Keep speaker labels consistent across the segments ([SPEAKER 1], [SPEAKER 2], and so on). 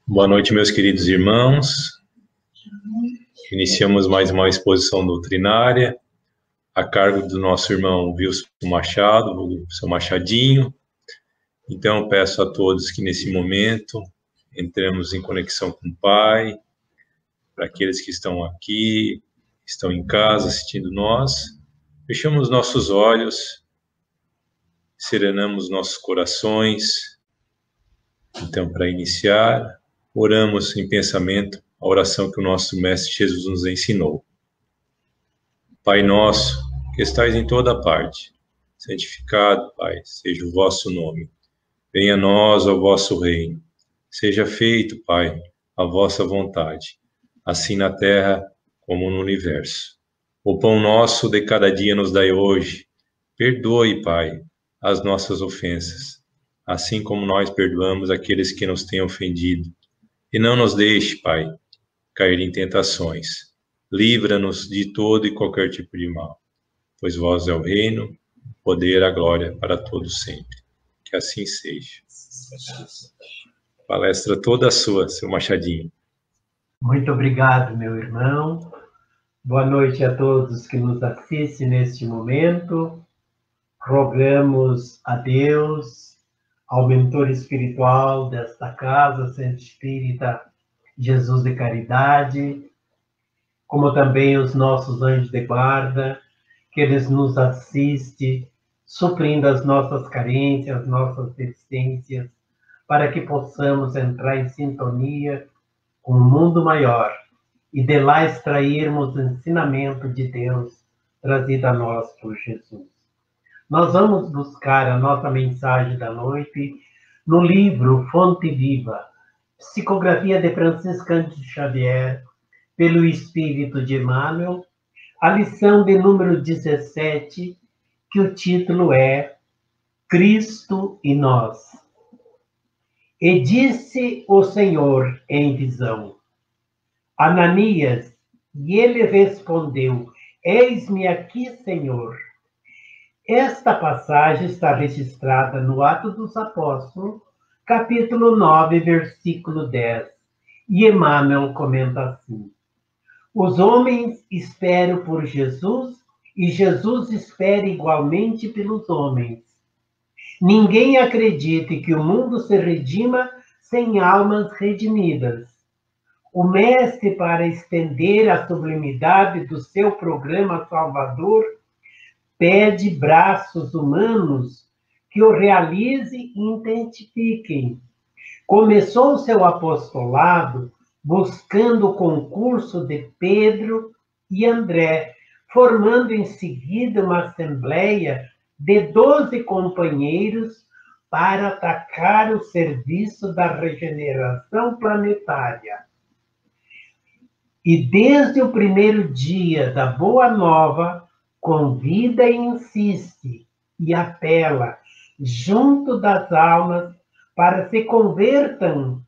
[SPEAKER 1] Boa noite, meus queridos irmãos. Iniciamos mais uma exposição doutrinária, a cargo do nosso irmão Wilson Machado, o seu Machadinho. Então, peço a todos que, nesse momento, entremos em conexão com o Pai, para aqueles que estão aqui, estão em casa assistindo nós. Fechamos nossos olhos, serenamos nossos corações. Então, para iniciar, oramos em pensamento a oração que o nosso Mestre Jesus nos ensinou. Pai nosso, que estais em toda parte, santificado, Pai, seja o vosso nome. Venha a nós o vosso reino. Seja feito, Pai, a vossa vontade, assim na terra como no universo. O pão nosso de cada dia nos dai hoje. Perdoe, Pai, as nossas ofensas, assim como nós perdoamos aqueles que nos têm ofendido. E não nos deixe, Pai, cair em tentações. Livra-nos de todo e qualquer tipo de mal, pois vós é o reino, o poder, a glória para todos sempre. Que assim seja. Palestra toda sua, seu Machadinho.
[SPEAKER 2] Muito obrigado, meu irmão. Boa noite a todos que nos assistem neste momento. Rogamos a Deus, ao mentor espiritual desta casa, Centro Espírita Jesus de Caridade, como também os nossos anjos de guarda, que eles nos assistem, suprindo as nossas carências, as nossas deficiências, para que possamos entrar em sintonia com o mundo maior e de lá extrairmos o ensinamento de Deus trazido a nós por Jesus. Nós vamos buscar a nossa mensagem da noite no livro Fonte Viva, Psicografia de Francisco Cândido Xavier, pelo Espírito de Emmanuel, a lição de número 17, que o título é Cristo e Nós. E disse o Senhor em visão: Ananias, e ele respondeu: Eis-me aqui, Senhor. Esta passagem está registrada no Atos dos Apóstolos, capítulo 9, versículo 10. E Emmanuel comenta assim: Os homens esperam por Jesus e Jesus espera igualmente pelos homens. Ninguém acredite que o mundo se redima sem almas redimidas. O Mestre, para estender a sublimidade do seu programa salvador, pede braços humanos que o realizem e identifiquem. Começou seu apostolado buscando o concurso de Pedro e André, formando em seguida uma assembleia de 12 companheiros para atacar o serviço da regeneração planetária. E desde o primeiro dia da Boa Nova, convida e insiste e apela junto das almas para se convertam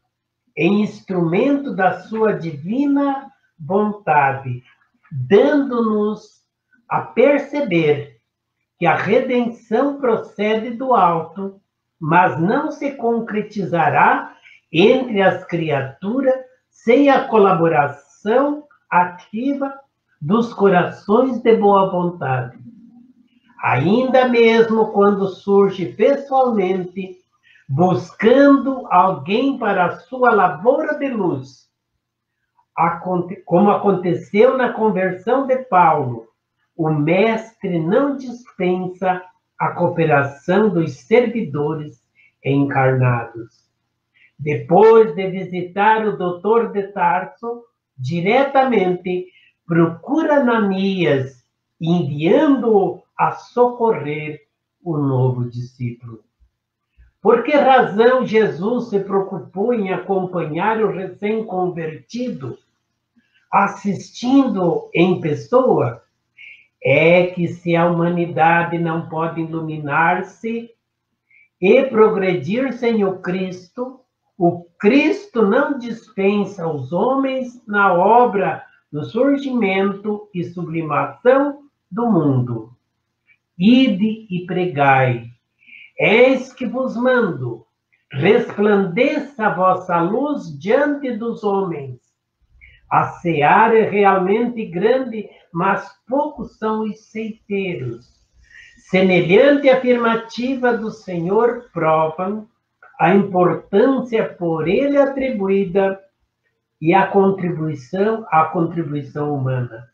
[SPEAKER 2] em instrumento da sua divina vontade, dando-nos a perceber que a redenção procede do alto, mas não se concretizará entre as criaturas sem a colaboração ativa dos corações de boa vontade. Ainda mesmo quando surge pessoalmente, buscando alguém para a sua lavoura de luz, como aconteceu na conversão de Paulo, o Mestre não dispensa a cooperação dos servidores encarnados. Depois de visitar o doutor de Tarso, diretamente procura Ananias, enviando-o a socorrer o novo discípulo. Por que razão Jesus se preocupou em acompanhar o recém-convertido, assistindo em pessoa? É que se a humanidade não pode iluminar-se e progredir sem o Cristo não dispensa os homens na obra do surgimento e sublimação do mundo. Ide e pregai. Eis que vos mando, resplandeça a vossa luz diante dos homens. A seara é realmente grande, mas poucos são os ceifeiros. Semelhante afirmativa do Senhor provam a importância por ele atribuída e a contribuição humana.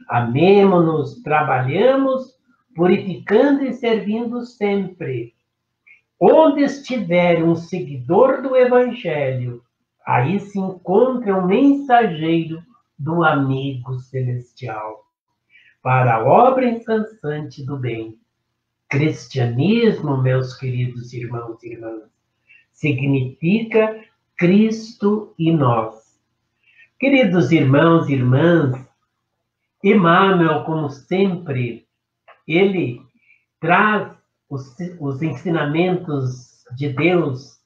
[SPEAKER 2] Amemo-nos, trabalhamos, purificando e servindo sempre. Onde estiver um seguidor do Evangelho, aí se encontra um mensageiro do amigo celestial, para a obra incessante do bem. Cristianismo, meus queridos irmãos e irmãs, significa Cristo e nós. Queridos irmãos e irmãs, Emmanuel, como sempre, ele traz os ensinamentos de Deus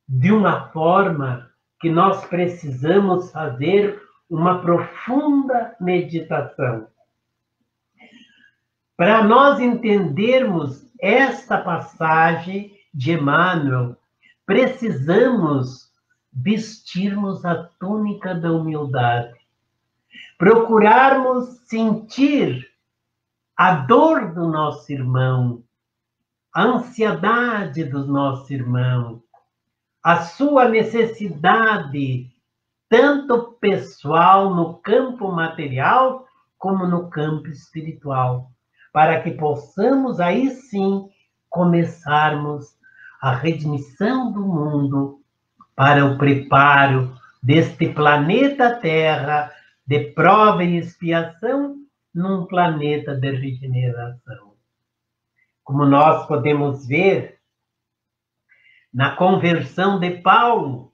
[SPEAKER 2] de uma forma que nós precisamos fazer uma profunda meditação. Para nós entendermos esta passagem de Emmanuel, precisamos vestirmos a túnica da humildade, procurarmos sentir a dor do nosso irmão, a ansiedade do nosso irmão, a sua necessidade, tanto pessoal no campo material, como no campo espiritual, para que possamos aí sim começarmos a redimissão do mundo para o preparo deste planeta Terra de prova e expiação num planeta de regeneração. Como nós podemos ver na conversão de Paulo,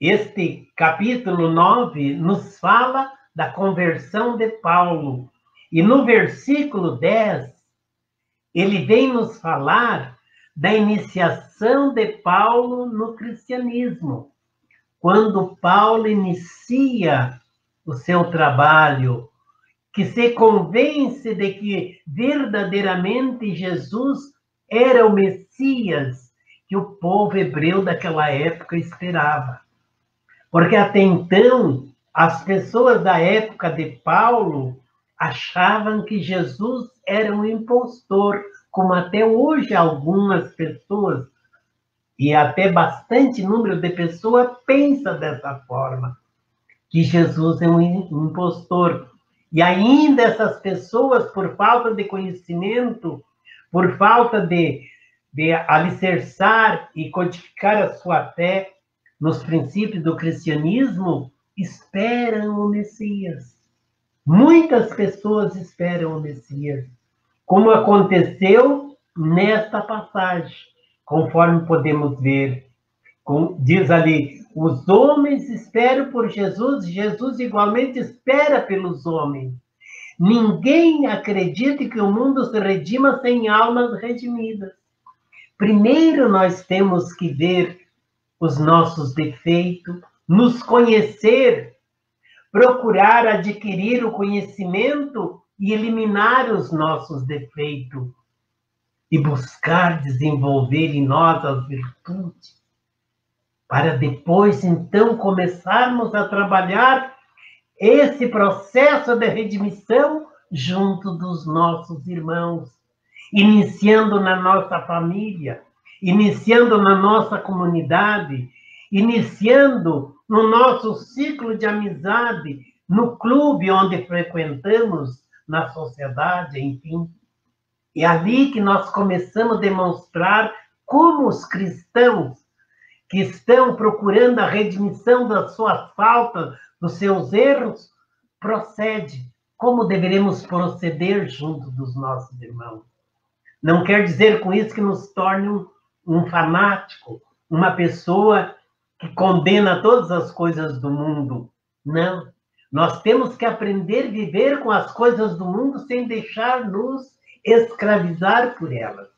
[SPEAKER 2] este capítulo 9 nos fala da conversão de Paulo. E no versículo 10, ele vem nos falar da iniciação de Paulo no cristianismo. Quando Paulo inicia o seu trabalho, que se convence de que verdadeiramente Jesus era o Messias que o povo hebreu daquela época esperava. Porque até então, as pessoas da época de Paulo achavam que Jesus era um impostor, como até hoje algumas pessoas, e até bastante número de pessoas, pensa dessa forma, que Jesus é um impostor. E ainda essas pessoas, por falta de conhecimento, por falta de alicerçar e codificar a sua fé nos princípios do cristianismo, esperam o Messias. Muitas pessoas esperam o Messias, como aconteceu nesta passagem, conforme podemos ver. Diz ali, os homens esperam por Jesus, Jesus igualmente espera pelos homens. Ninguém acredita que o mundo se redima sem almas redimidas. Primeiro nós temos que ver os nossos defeitos, nos conhecer, procurar adquirir o conhecimento e eliminar os nossos defeitos e buscar desenvolver em nós as virtudes, para depois, então, começarmos a trabalhar esse processo de redimissão junto dos nossos irmãos, iniciando na nossa família, iniciando na nossa comunidade, iniciando no nosso ciclo de amizade, no clube onde frequentamos, na sociedade, enfim. É ali que nós começamos a demonstrar como os cristãos que estão procurando a redimissão das suas faltas, dos seus erros, procede, como deveremos proceder junto dos nossos irmãos. Não quer dizer com isso que nos torne um fanático, uma pessoa que condena todas as coisas do mundo. Não. Nós temos que aprender a viver com as coisas do mundo sem deixar-nos escravizar por elas.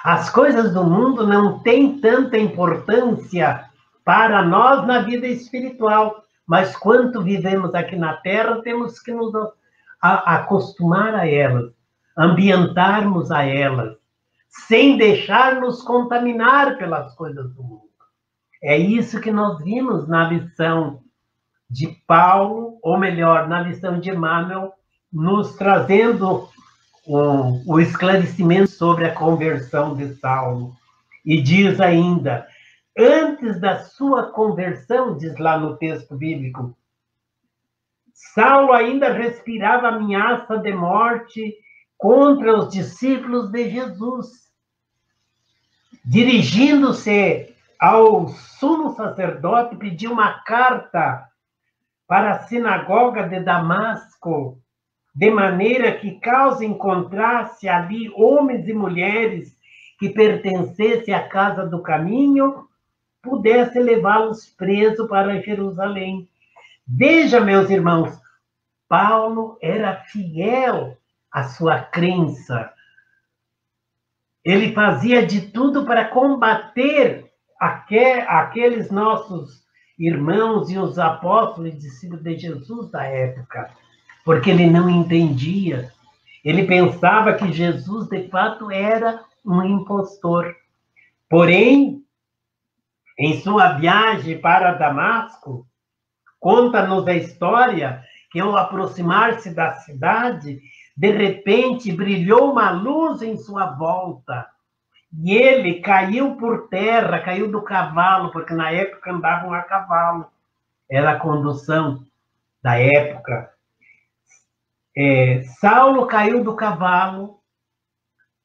[SPEAKER 2] As coisas do mundo não têm tanta importância para nós na vida espiritual, mas quanto vivemos aqui na Terra, temos que nos acostumar a elas, ambientarmos a elas, sem deixar nos contaminar pelas coisas do mundo. É isso que nós vimos na lição de Paulo, ou melhor, na lição de Emmanuel, nos trazendo o esclarecimento sobre a conversão de Saulo. E diz ainda, antes da sua conversão, diz lá no texto bíblico, Saulo ainda respirava ameaça de morte contra os discípulos de Jesus. Dirigindo-se ao sumo sacerdote, pediu uma carta para a sinagoga de Damasco, de maneira que, caso encontrasse ali homens e mulheres que pertencessem à casa do caminho, pudesse levá-los presos para Jerusalém. Veja, meus irmãos, Paulo era fiel à sua crença. Ele fazia de tudo para combater aqueles nossos irmãos e os apóstolos e discípulos de Jesus da época, porque ele não entendia. Ele pensava que Jesus, de fato, era um impostor. Porém, em sua viagem para Damasco, conta-nos a história que, ao aproximar-se da cidade, de repente brilhou uma luz em sua volta. E ele caiu por terra, caiu do cavalo, porque na época andavam a cavalo. Era a condução da época. Saulo caiu do cavalo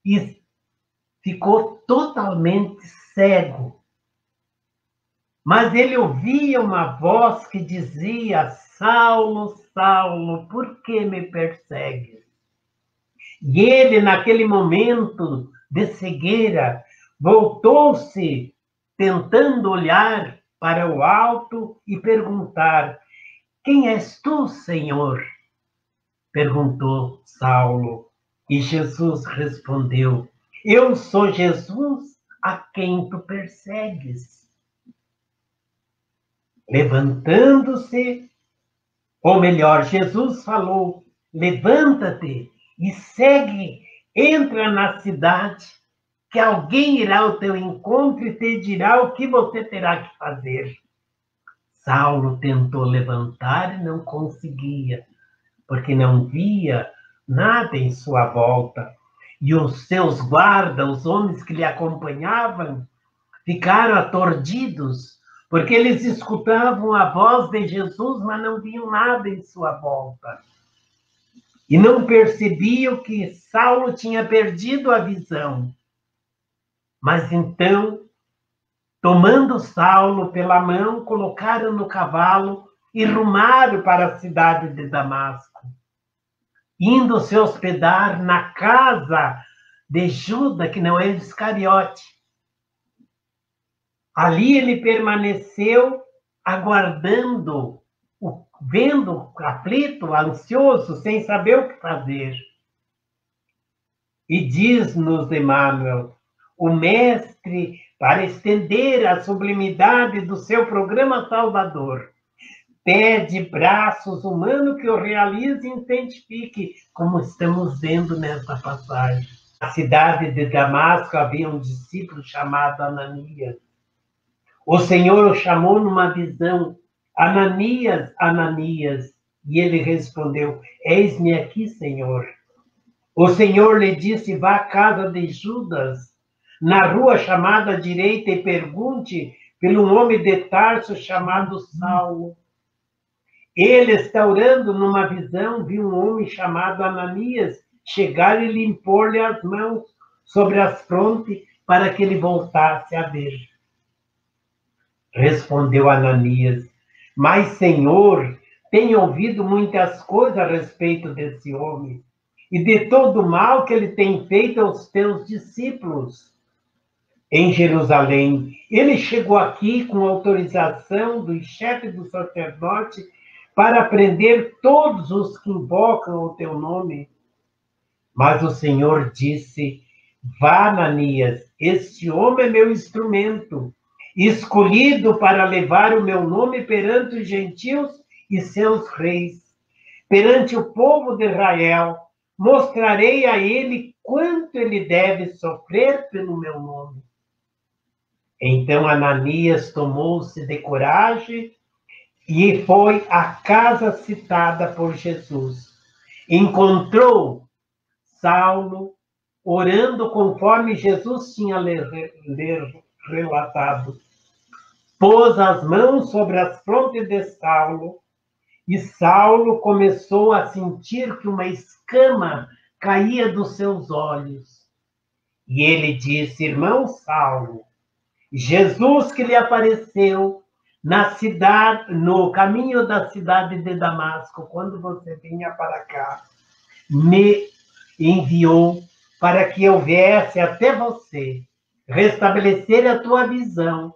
[SPEAKER 2] e ficou totalmente cego. Mas ele ouvia uma voz que dizia, Saulo, Saulo, por que me persegues? E ele, naquele momento de cegueira, voltou-se, tentando olhar para o alto e perguntar, quem és tu, Senhor? Perguntou Saulo. E Jesus respondeu, eu sou Jesus a quem tu persegues. Levantando-se, ou melhor, Jesus falou, levanta-te e segue, entra na cidade, que alguém irá ao teu encontro e te dirá o que você terá que fazer. Saulo tentou levantar e não conseguia, porque não via nada em sua volta. E os seus guardas, os homens que lhe acompanhavam, ficaram aturdidos, porque eles escutavam a voz de Jesus, mas não viam nada em sua volta. E não percebiam que Saulo tinha perdido a visão. Mas então, tomando Saulo pela mão, colocaram no cavalo e rumaram para a cidade de Damasco, indo se hospedar na casa de Judas, que não é Iscariote. Ali ele permaneceu aguardando, vendo aflito, ansioso, sem saber o que fazer. E diz-nos Emmanuel, o mestre, para estender a sublimidade do seu programa salvador, pede braços humanos que o realize e identifique, como estamos vendo nessa passagem. Na cidade de Damasco havia um discípulo chamado Ananias. O Senhor o chamou numa visão, Ananias, Ananias, e ele respondeu, eis-me aqui, Senhor. O Senhor lhe disse, vá à casa de Judas, na rua chamada à direita, e pergunte pelo homem de Tarso chamado Saulo. Ele, restaurando numa visão, viu um homem chamado Ananias chegar e lhe impor-lhe as mãos sobre as frontes para que ele voltasse a ver. Respondeu Ananias, mas, Senhor, tenho ouvido muitas coisas a respeito desse homem e de todo o mal que ele tem feito aos teus discípulos em Jerusalém. Ele chegou aqui com autorização do chefe do sacerdote para prender todos os que invocam o teu nome. Mas o Senhor disse, vá, Ananias, este homem é meu instrumento, escolhido para levar o meu nome perante os gentios e seus reis. Perante o povo de Israel, mostrarei a ele quanto ele deve sofrer pelo meu nome. Então Ananias tomou-se de coragem e foi à casa citada por Jesus. Encontrou Saulo orando conforme Jesus tinha relatado. Pôs as mãos sobre as frontes de Saulo e Saulo começou a sentir que uma escama caía dos seus olhos. E ele disse: irmão Saulo, Jesus que lhe apareceu na cidade, no caminho da cidade de Damasco, quando você vinha para cá, me enviou para que eu viesse até você, restabelecer a tua visão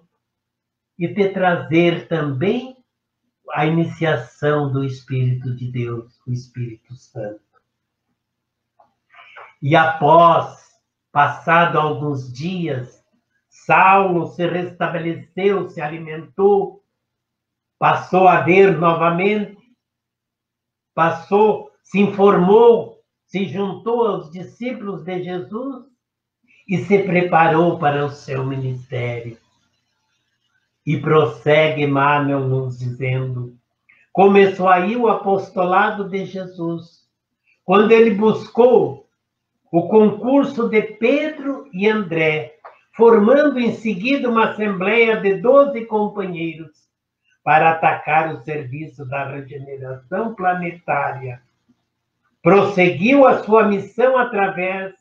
[SPEAKER 2] e te trazer também a iniciação do Espírito de Deus, o Espírito Santo. E após, passado alguns dias, Saulo se restabeleceu, se alimentou, passou a ver novamente, se informou, se juntou aos discípulos de Jesus e se preparou para o seu ministério. E prossegue Emmanuel nos dizendo: começou aí o apostolado de Jesus, quando ele buscou o concurso de Pedro e André, formando em seguida uma assembleia de 12 companheiros para atacar o serviço da regeneração planetária. Prosseguiu a sua missão através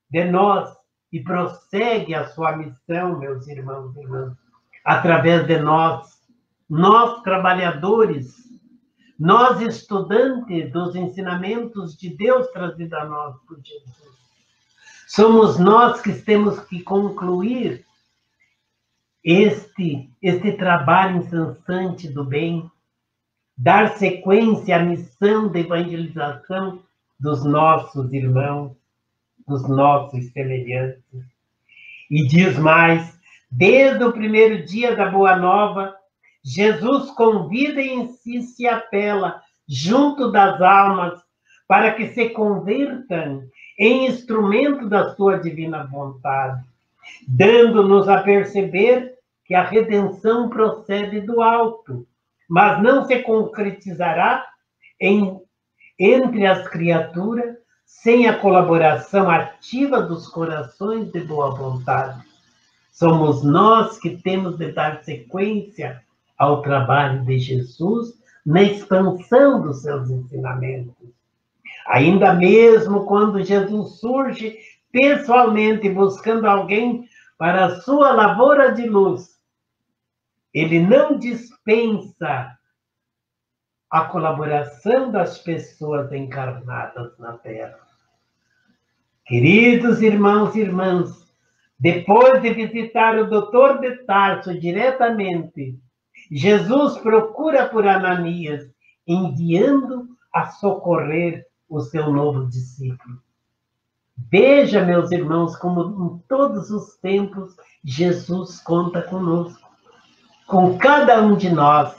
[SPEAKER 2] de nós e prossegue a sua missão, meus irmãos e irmãs, através de nós trabalhadores, nós estudantes dos ensinamentos de Deus trazidos a nós por Jesus. Somos nós que temos que concluir este trabalho incessante do bem, dar sequência à missão de evangelização dos nossos irmãos, dos nossos semelhantes. E diz mais: desde o primeiro dia da Boa Nova, Jesus convida e insiste e apela junto das almas para que se convertam em instrumento da sua divina vontade, dando-nos a perceber que a redenção procede do alto, mas não se concretizará entre as criaturas sem a colaboração ativa dos corações de boa vontade. Somos nós que temos de dar sequência ao trabalho de Jesus na expansão dos seus ensinamentos. Ainda mesmo quando Jesus surge pessoalmente buscando alguém para a sua lavoura de luz, ele não dispensa a colaboração das pessoas encarnadas na Terra. Queridos irmãos e irmãs, depois de visitar o doutor de Tarso diretamente, Jesus procura por Ananias, enviando a socorrer o seu novo discípulo. Veja, meus irmãos, como em todos os tempos Jesus conta conosco, com cada um de nós,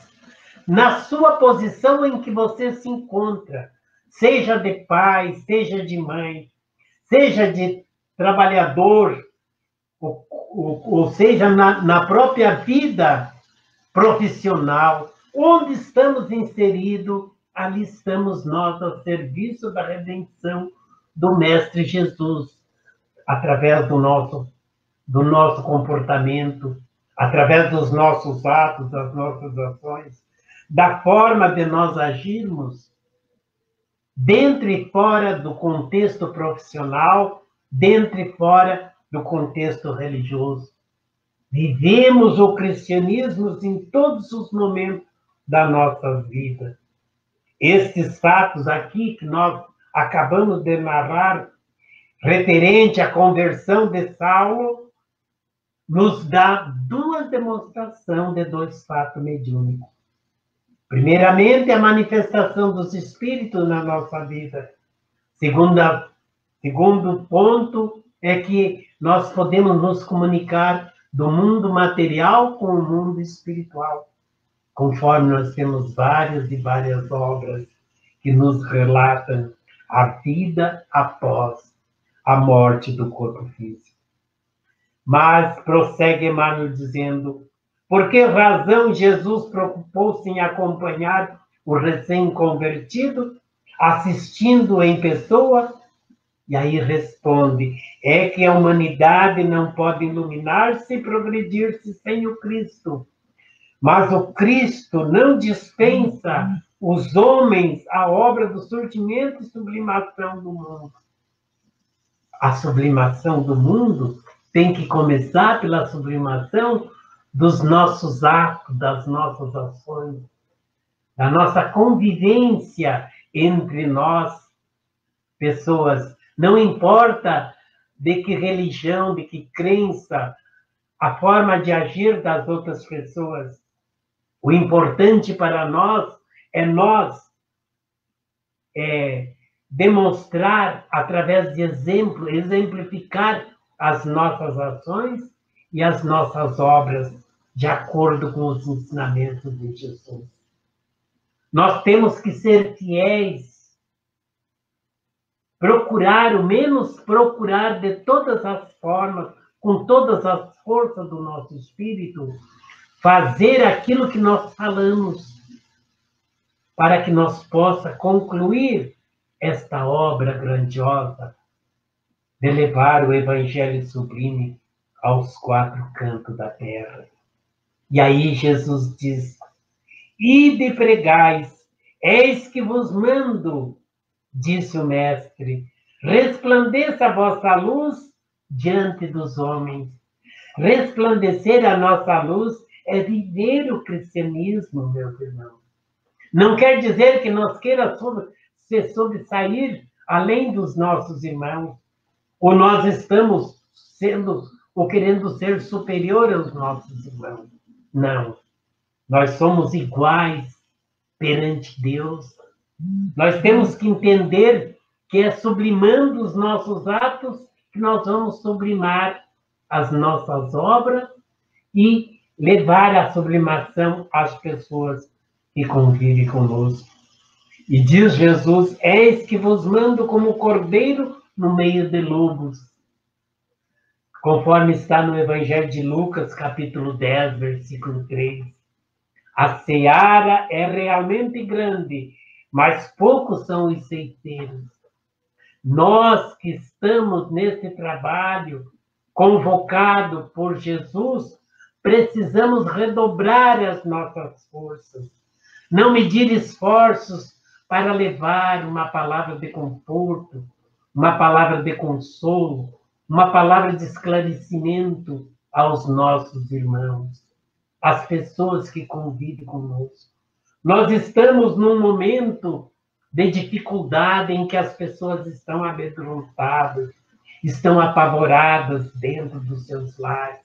[SPEAKER 2] na sua posição em que você se encontra, seja de pai, seja de mãe, seja de trabalhador, ou seja, na própria vida profissional, onde estamos inseridos, ali estamos nós a serviço da redenção do Mestre Jesus, através do nosso comportamento, através dos nossos atos, das nossas ações, da forma de nós agirmos, dentro e fora do contexto profissional, dentro e fora do contexto religioso. Vivemos o cristianismo em todos os momentos da nossa vida. Estes fatos aqui que nós acabamos de narrar, referente à conversão de Saulo, nos dá duas demonstrações de dois fatos mediúnicos. Primeiramente, a manifestação dos espíritos na nossa vida. Segundo ponto é que nós podemos nos comunicar do mundo material com o mundo espiritual, conforme nós temos várias e várias obras que nos relatam a vida após a morte do corpo físico. Mas prossegue Emmanuel dizendo: por que razão Jesus preocupou-se em acompanhar o recém-convertido, assistindo em pessoa? E aí responde: é que a humanidade não pode iluminar-se e progredir-se sem o Cristo. Mas o Cristo não dispensa os homens a obra do surgimento e sublimação do mundo. A sublimação do mundo tem que começar pela sublimação dos nossos atos, das nossas ações, da nossa convivência entre nós, pessoas. Não importa de que religião, de que crença, a forma de agir das outras pessoas. O importante para nós é demonstrar, através de exemplo, exemplificar as nossas ações e as nossas obras de acordo com os ensinamentos de Jesus. Nós temos que ser fiéis, procurar, o menos procurar de todas as formas, com todas as forças do nosso espírito, fazer aquilo que nós falamos, para que nós possa concluir esta obra grandiosa de levar o Evangelho sublime aos quatro cantos da terra. E aí Jesus diz: ide e pregais, eis que vos mando, disse o Mestre, resplandeça a vossa luz diante dos homens. Resplandecer a nossa luz é viver o cristianismo, meus irmãos. Não quer dizer que nós queiramos se sobressair além dos nossos irmãos, ou nós estamos sendo ou querendo ser superior aos nossos irmãos. Não. Nós somos iguais perante Deus. Nós temos que entender que é sublimando os nossos atos que nós vamos sublimar as nossas obras e levar a sublimação às pessoas que convivem conosco. E diz Jesus: eis que vos mando como cordeiro no meio de lobos. Conforme está no Evangelho de Lucas, capítulo 10, versículo 3. A seara é realmente grande, mas poucos são os ceifeiros. Nós que estamos nesse trabalho, convocado por Jesus, precisamos redobrar as nossas forças. Não medir esforços para levar uma palavra de conforto, uma palavra de consolo, uma palavra de esclarecimento aos nossos irmãos, às pessoas que convivem conosco. Nós estamos num momento de dificuldade em que as pessoas estão amedrontadas, estão apavoradas dentro dos seus lares,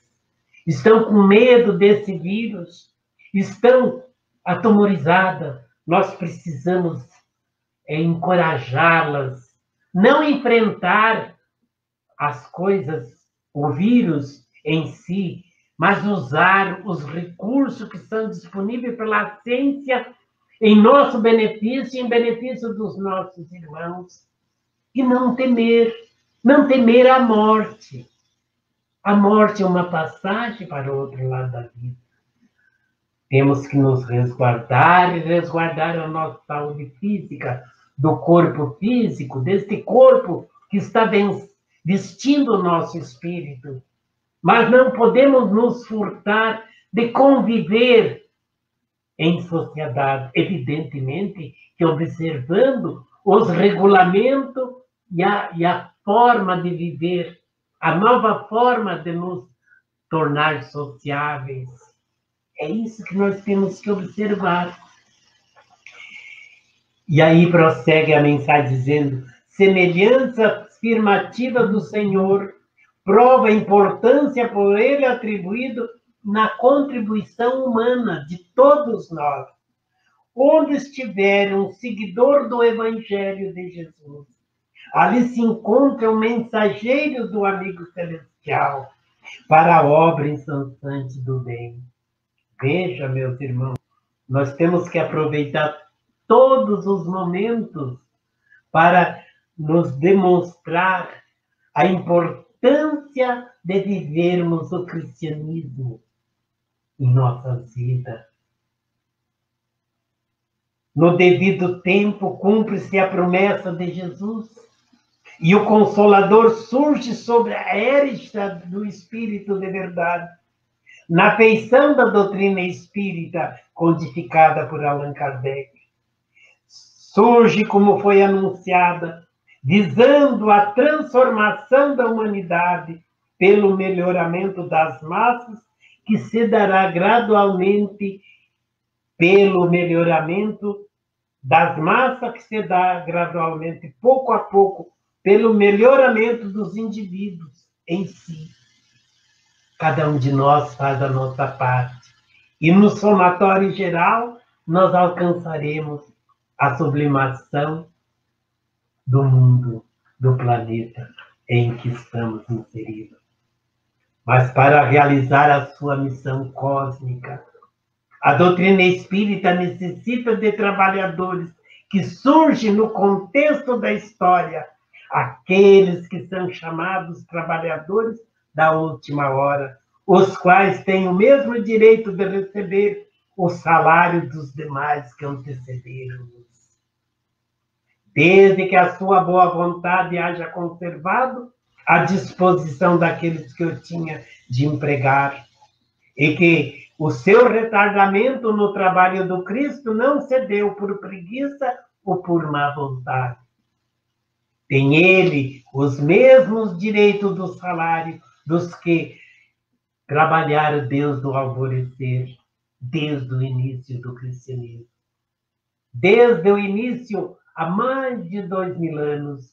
[SPEAKER 2] estão com medo desse vírus, estão atemorizadas. Nós precisamos encorajá-las, não enfrentar as coisas, o vírus em si, mas usar os recursos que são disponíveis pela ciência em nosso benefício e em benefício dos nossos irmãos. E não temer a morte. A morte é uma passagem para o outro lado da vida. Temos que nos resguardar e resguardar a nossa saúde física, do corpo físico, deste corpo que está vestindo o nosso espírito. Mas não podemos nos furtar de conviver em sociedade, evidentemente que observando os regulamentos e a forma de viver, a nova forma de nos tornar sociáveis. É isso que nós temos que observar. E aí prossegue a mensagem dizendo: semelhança afirmativa do Senhor prova a importância por ele atribuído na contribuição humana de todos nós. Onde estiver um seguidor do Evangelho de Jesus, ali se encontra um mensageiro do amigo celestial para a obra incessante do bem. Veja, meus irmãos, nós temos que aproveitar todos os momentos para nos demonstrar a importância de vivermos o cristianismo em nossas vidas. No devido tempo, cumpre-se a promessa de Jesus e o Consolador surge sobre a égide do Espírito de verdade, na feição da doutrina espírita codificada por Allan Kardec. Surge como foi anunciada, visando a transformação da humanidade pelo melhoramento das massas, que se dará gradualmente pelo melhoramento das massas, que se dá gradualmente, pouco a pouco, pelo melhoramento dos indivíduos em si. Cada um de nós faz a nossa parte. E no somatório geral, nós alcançaremos a sublimação do mundo, do planeta em que estamos inseridos. Mas para realizar a sua missão cósmica, a doutrina espírita necessita de trabalhadores que surgem no contexto da história, aqueles que são chamados trabalhadores da última hora, os quais têm o mesmo direito de receber o salário dos demais que antecederam-nos. Desde que a sua boa vontade haja conservado a disposição daqueles que eu tinha de empregar, e que o seu retardamento no trabalho do Cristo não se deu por preguiça ou por má vontade. Tem ele os mesmos direitos do salário dos que trabalharam desde o alvorecer, desde o início do cristianismo. Desde o início, há mais de 2000 anos,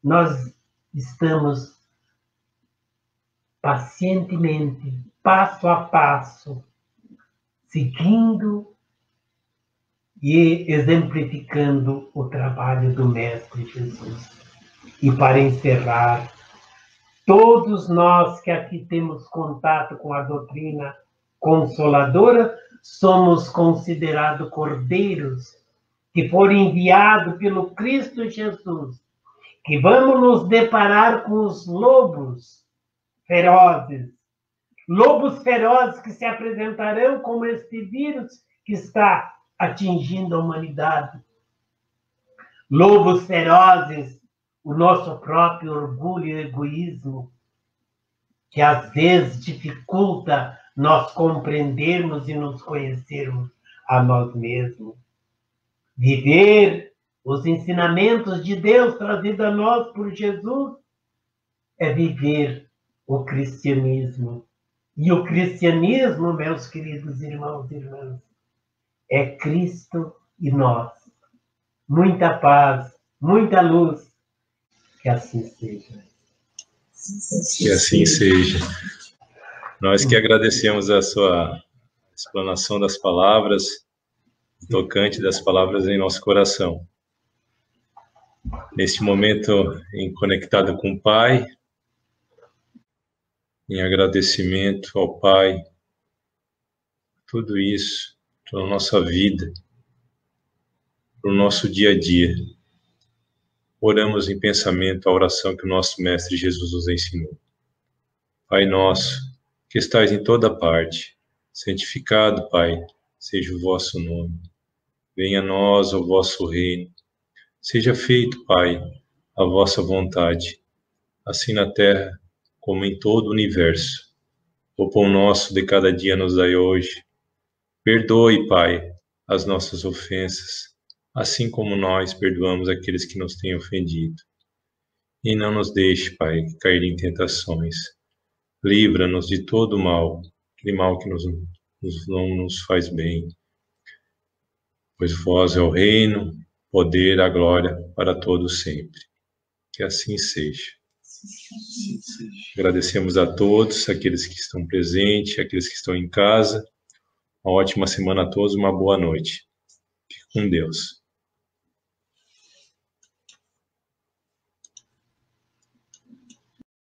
[SPEAKER 2] nós estamos pacientemente, passo a passo, seguindo e exemplificando o trabalho do Mestre Jesus. E para encerrar, todos nós que aqui temos contato com a doutrina consoladora, somos considerados cordeiros que foram enviados pelo Cristo Jesus, que vamos nos deparar com os lobos ferozes que se apresentarão como este vírus que está atingindo a humanidade. Lobos ferozes, o nosso próprio orgulho e egoísmo, que às vezes dificulta nós compreendermos e nos conhecermos a nós mesmos. Viver os ensinamentos de Deus trazidos a nós por Jesus é viver o cristianismo. E o cristianismo, meus queridos irmãos e irmãs, é Cristo e nós. Muita paz, muita luz. Que assim seja.
[SPEAKER 1] Que assim seja. Nós que agradecemos a sua explanação das palavras, tocante das palavras em nosso coração. Neste momento, em conectado com o Pai, em agradecimento ao Pai, tudo isso, toda a nossa vida, para o nosso dia a dia. Oramos em pensamento a oração que o nosso Mestre Jesus nos ensinou. Pai nosso, que estais em toda parte, santificado, Pai, seja o vosso nome. Venha a nós o vosso reino. Seja feito, Pai, a vossa vontade, assim na terra como em todo o universo. O pão nosso de cada dia nos dai hoje. Perdoe, Pai, as nossas ofensas, assim como nós perdoamos aqueles que nos têm ofendido. E não nos deixe, Pai, cair em tentações. Livra-nos de todo o mal, aquele mal que não nos faz bem. Pois vós é o reino, o poder, a glória para todos sempre. Que assim seja. Agradecemos a todos, aqueles que estão presentes, aqueles que estão em casa. Uma ótima semana a todos, uma boa noite. Fique com Deus.